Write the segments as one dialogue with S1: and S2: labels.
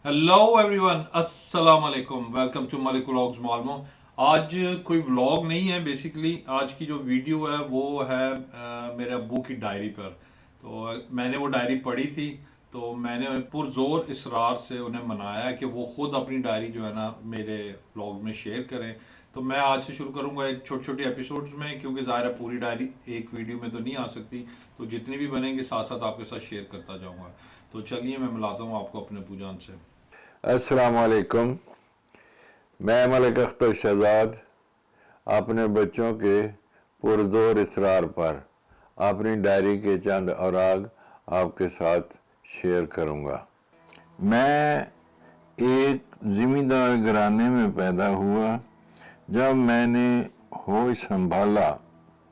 S1: Hello everyone, अस्सलाम वालेकुम। Welcome to Malik vlogs Malmo. आज कोई व्लॉग नहीं है। बेसिकली आज की जो वीडियो है वो है मेरे अब्बू की डायरी पर। तो मैंने वो डायरी पढ़ी थी, तो मैंने पुरजोर इसरार से उन्हें मनाया कि वो ख़ुद अपनी डायरी जो है ना मेरे व्लॉग में शेयर करें। तो मैं आज से शुरू करूँगा एक छोटे छोटे एपिसोड्स में, क्योंकि ज़ाहिर है पूरी डायरी एक वीडियो में तो नहीं आ सकती। तो जितनी भी बनेंगे साथ साथ आपके साथ शेयर करता जाऊँगा। तो चलिए मैं मिलाता हूँ आपको अपने अब्बू जान से।
S2: अस्सलाम वालेकुम। मैं मलिक अख्तर शहजाद अपने बच्चों के पुरजोर इसरार पर अपनी डायरी के चंद औराग आपके साथ शेयर करूंगा। मैं एक ज़मींदार घराने में पैदा हुआ। जब मैंने होश संभाला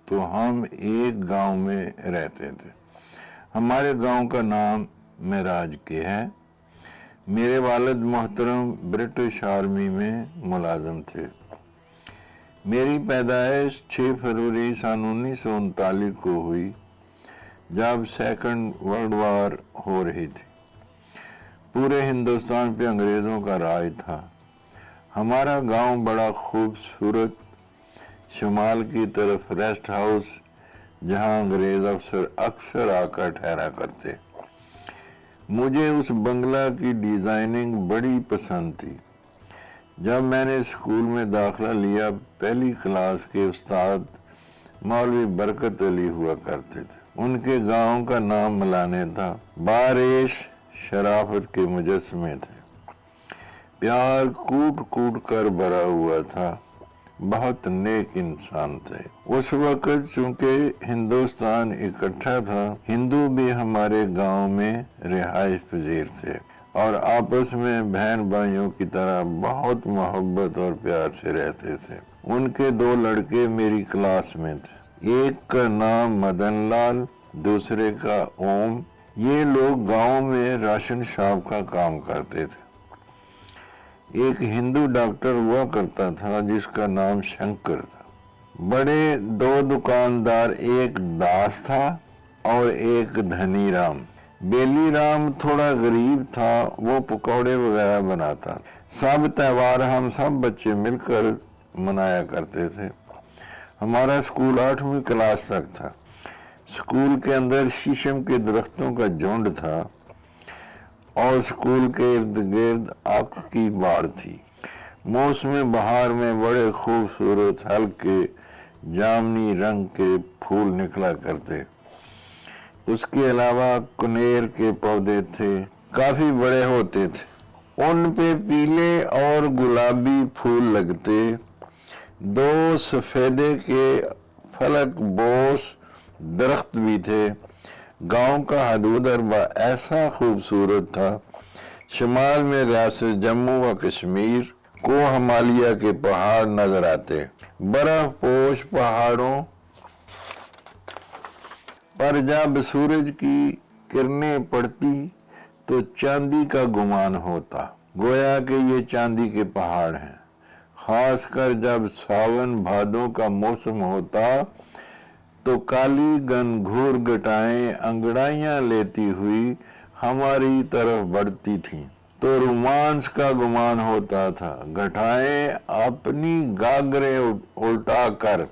S2: तो हम एक गांव में रहते थे। हमारे गांव का नाम मेराज के है। मेरे वालिद मोहतरम ब्रिटिश आर्मी में मुलाजम थे। मेरी पैदाइश 6 फरवरी सन 1939 को हुई, जब सेकंड वर्ल्ड वार हो रही थी। पूरे हिंदुस्तान पे अंग्रेज़ों का राज था। हमारा गांव बड़ा खूबसूरत, शुमाल की तरफ रेस्ट हाउस, जहां अंग्रेज़ अफसर अक्सर आकर ठहरा करते। मुझे उस बंगला की डिज़ाइनिंग बड़ी पसंद थी। जब मैंने स्कूल में दाखिला लिया, पहली क्लास के उस्ताद मौलवी बरकत अली हुआ करते थे। उनके गांव का नाम मलाने था। बारिश शराफत के मुजस्मे थे। प्यार कूट कूट कर भरा हुआ था। बहुत नेक इंसान थे। उस वक्त चूंकि हिंदुस्तान इकट्ठा था, हिंदू भी हमारे गांव में रिहाइश पजीर थे और आपस में बहन भाइयों की तरह बहुत मोहब्बत और प्यार से रहते थे। उनके 2 लड़के मेरी क्लास में थे। एक का नाम मदन लाल, दूसरे का ओम। ये लोग गांव में राशन शॉप का काम करते थे। एक हिंदू डॉक्टर हुआ करता था जिसका नाम शंकर था। बड़े 2 दुकानदार, एक दास था और एक धनी राम। बेली राम थोड़ा गरीब था, वो पकौड़े वगैरह बनाता। सब त्योहार हम सब बच्चे मिलकर मनाया करते थे। हमारा स्कूल 8वीं क्लास तक था। स्कूल के अंदर शीशम के दरख्तों का झुंड था और स्कूल के इर्द गिर्द आक की बाड़ थी। मौसम बहार में बड़े खूबसूरत हल्के जामनी रंग के फूल निकला करते। उसके अलावा कनेर के पौधे थे, काफी बड़े होते थे। उन पे पीले और गुलाबी फूल लगते। 2 सफेदे के फलक बोस दरख्त भी थे। गांव का हदूद अरबा ऐसा खूबसूरत था। शुमाल में रियासत जम्मू व कश्मीर को हिमालय के पहाड़ नजर आते। बर्फ पोश पहाड़ों पर जब सूरज की किरणें पड़ती तो चांदी का गुमान होता, गोया कि ये चांदी के पहाड़ हैं। खासकर जब सावन भादों का मौसम होता तो काली घनघोर घटाएं अंगड़ाइयां लेती हुई हमारी तरफ बढ़ती थीं, तो रोमांस का गुमान होता था। घटाएं अपनी गागरें उल्टा कर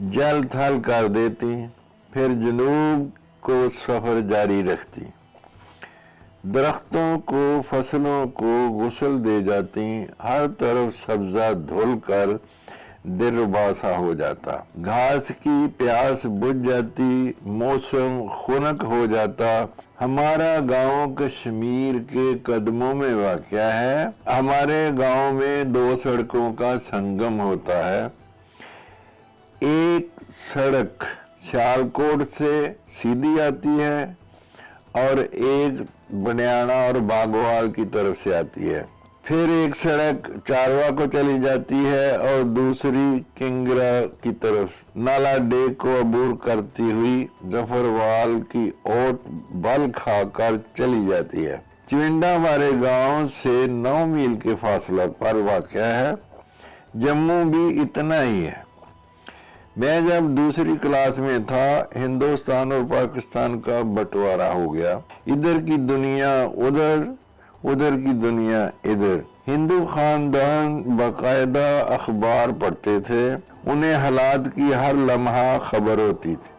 S2: जल थल कर देती, फिर जनूब को सफर जारी रखती। दरख्तों को, फसलों को गुस्ल दे जाती। हर तरफ सब्जा धुल कर दिलरुबा हो जाता। घास की प्यास बुझ जाती, मौसम खुनक हो जाता। हमारा गांव कश्मीर के कदमों में वाक़या है। हमारे गांव में 2 सड़कों का संगम होता है। एक सड़क सियालकोट से सीधी आती है और एक बनियाना और बागवाल की तरफ से आती है। फिर एक सड़क चारवा को चली जाती है और दूसरी किंगरा की तरफ नाला डेक को अबूर करती हुई जफरवाल की ओट बल खाकर चली जाती है। चिविंडा हमारे गांव से 9 मील के फासला पर वाक़या है। जम्मू भी इतना ही है। मैं जब दूसरी क्लास में था, हिंदुस्तान और पाकिस्तान का बंटवारा हो गया। इधर की दुनिया उधर, उधर की दुनिया इधर। हिंदू खानदान बाकायदा अखबार पढ़ते थे, उन्हें हालात की हर लम्हा खबर होती थी।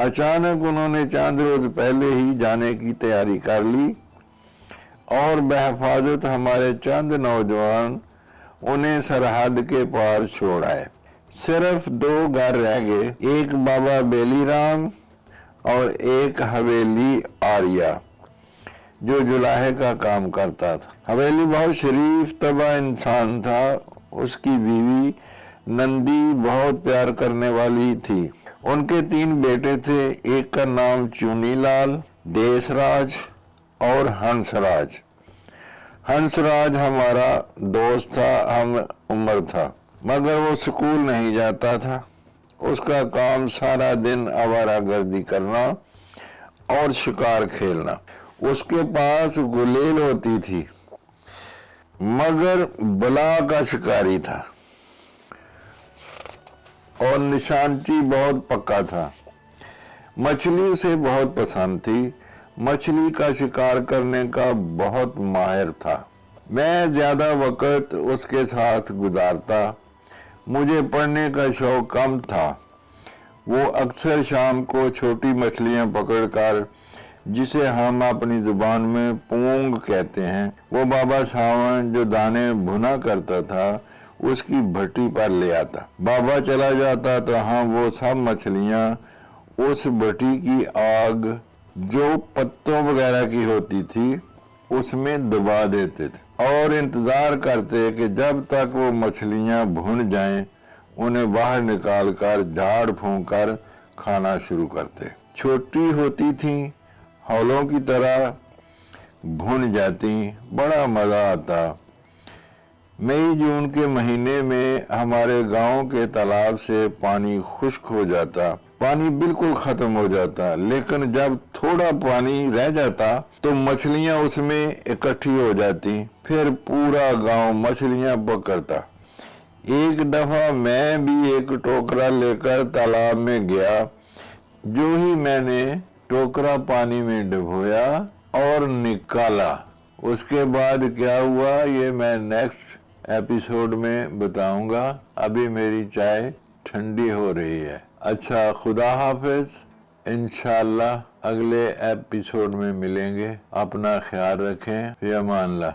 S2: अचानक उन्होंने चंद रोज पहले ही जाने की तैयारी कर ली और बहफाजत हमारे चंद नौजवान उन्हें सरहद के पार छोड़ आए। सिर्फ 2 घर रह गए, एक बाबा बेली राम और एक हवेली आर्या जो जुलाहे का काम करता था। हवेली बहुत शरीफ तबा इंसान था। उसकी बीवी नंदी बहुत प्यार करने वाली थी। उनके 3 बेटे थे, एक का नाम चुनीलाल, देशराज और हंसराज। हंसराज हमारा दोस्त था, हम उम्र था, मगर वो स्कूल नहीं जाता था। उसका काम सारा दिन आवारागर्दी करना और शिकार खेलना। उसके पास गुलेल होती थी, मगर बला का शिकारी था और निशानची बहुत पक्का था। मछली उसे बहुत पसंद थी, मछली का शिकार करने का बहुत माहिर था। मैं ज्यादा वक्त उसके साथ गुजारता। मुझे पढ़ने का शौक कम था। वो अक्सर शाम को छोटी मछलियां पकड़कर, जिसे हम अपनी जुबान में पूंग कहते हैं, वो बाबा सावन जो दाने भुना करता था, उसकी भट्टी पर ले आता। बाबा चला जाता तो हम वो सब मछलियां उस भट्टी की आग जो पत्तों वगैरह की होती थी उसमें दबा देते थे और इंतजार करते कि जब तक वो मछलियां भुन जाएं, उन्हें बाहर निकालकर झाड़ फूंक कर खाना शुरू करते। छोटी होती थी, हौलों की तरह भुन जाती, बड़ा मजा आता। मई जून के महीने में हमारे गांव के तालाब से पानी खुश्क हो जाता, पानी बिल्कुल खत्म हो जाता, लेकिन जब थोड़ा पानी रह जाता तो मछलियां उसमें इकट्ठी हो जाती, फिर पूरा गांव मछलियां पकड़ता। एक दफा मैं भी एक टोकरा लेकर तालाब में गया। जो ही मैंने टोकरा पानी में डुबोया और निकाला, उसके बाद क्या हुआ ये मैं नेक्स्ट एपिसोड में बताऊंगा। अभी मेरी चाय ठंडी हो रही है। अच्छा, खुदा हाफिज। इंशाल्लाह अगले एपिसोड में मिलेंगे। अपना ख्याल रखें। फी अमान अल्लाह।